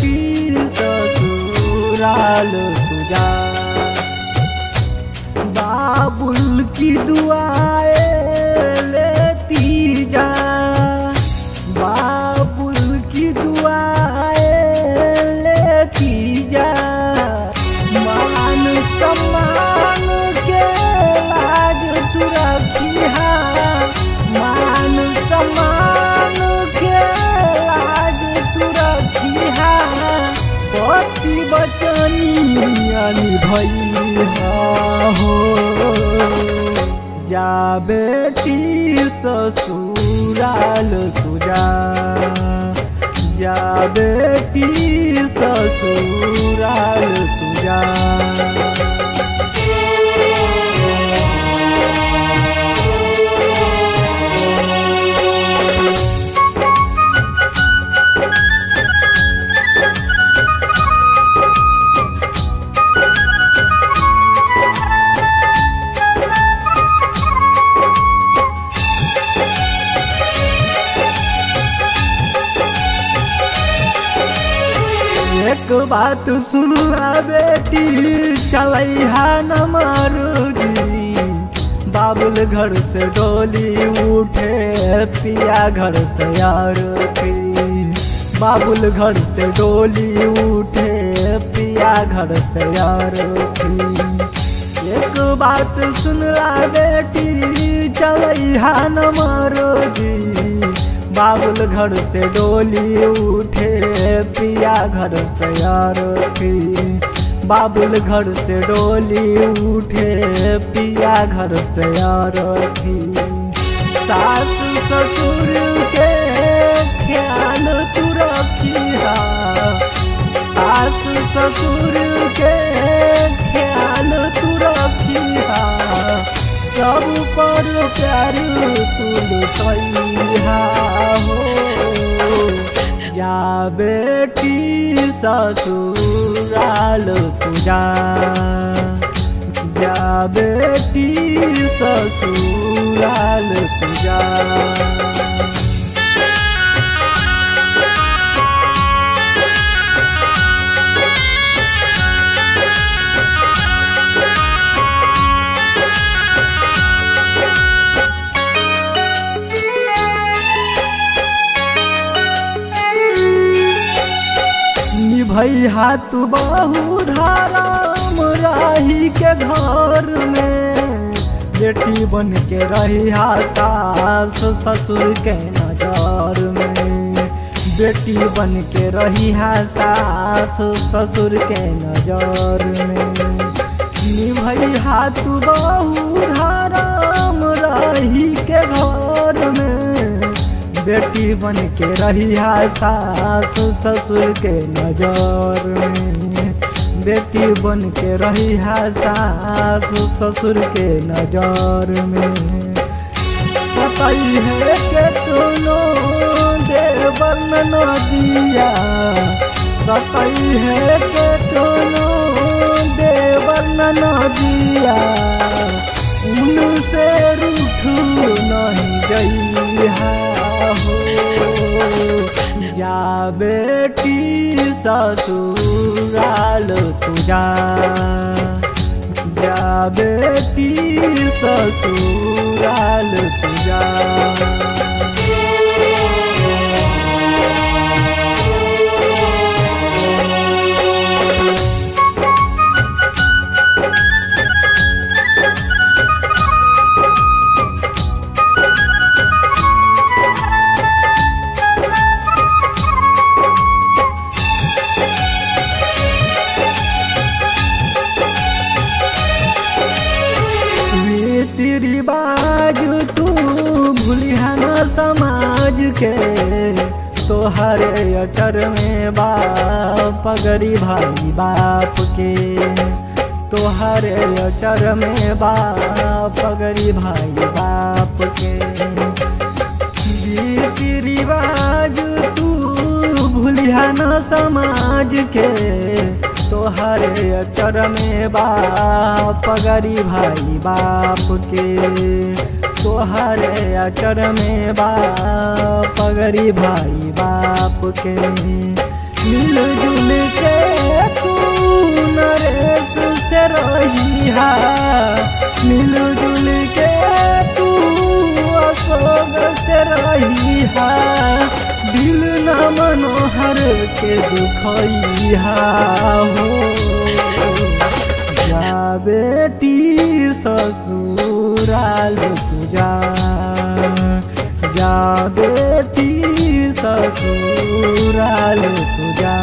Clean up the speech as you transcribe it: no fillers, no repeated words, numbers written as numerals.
बेटी ससुराल तुझा। बाबुल की दुआएं लेती जा, बाबुल की दुआएं लेती जा। मान सम्मान के लाज तू रखिहा, मान सम्मान के लाज तू रखिहा। पति बचनिया निभैहा हो, जा बेटी ससुराल तुझा, जा बेटी ससुराल तुझा। एक बात सुनला बेटी, चलैहा न मारूजी। बाबुल घर से डोली उठे, पिया घर से आरती। बाबुल घर से डोली उठे, पिया घर से आरती। एक बात सुनला बेटी, चलैहा न मारूजी। बाबुल घर से डोली उठे, पिया घर से आरती। बाबुल घर से डोली उठे, पिया घर से आरती। सास ससुर के ख्याल तू रखिहा, सास ससुर के ख्याल तू रखिहा। सब पर प्यार तू लुटैहा हो, जा बेटी ससुराल तुझा, जा बेटी ससुराल तुझा। भैया तू बहु धर्म रही के घर में। बेटी बन के रही सास ससुर के नजर में। बेटी बन के रही सास ससुर के नजर में। भैया तू बहु धर्म रही के घर में। बेटी बन के रही सास ससुर के नजर में। बेटी बन के रही सास ससुर के नजर में। सतई है के तुनो देवर नदिया, सतई है के तुनो देवर नदिया। उनसे रूठू नहीं जइहा हो, जा बेटी ससुराल तुझा, जा बेटी ससुराल तुझा। रिवाज तू भूलिहा न समाज के। तोहरे अचर में बाप पगड़ी भाई बाप के। तोहरे अचर में बाप पगड़ी भाई बाप के। रीति रिवाज तू भूलिहा न समाज के। तोहरे अचर में बाप पगड़ी भाई बाप के। तोहरे अचर में बाप पगड़ी भाई बाप के। मिलजुल के तू नरेश से रहिहा, मिलजुल के तू अशोक से रहिहा, दिल न मनोहर के दुखइहा हो। जा बेटी ससुराल तू जा, जा बेटी ससुराल तू जा।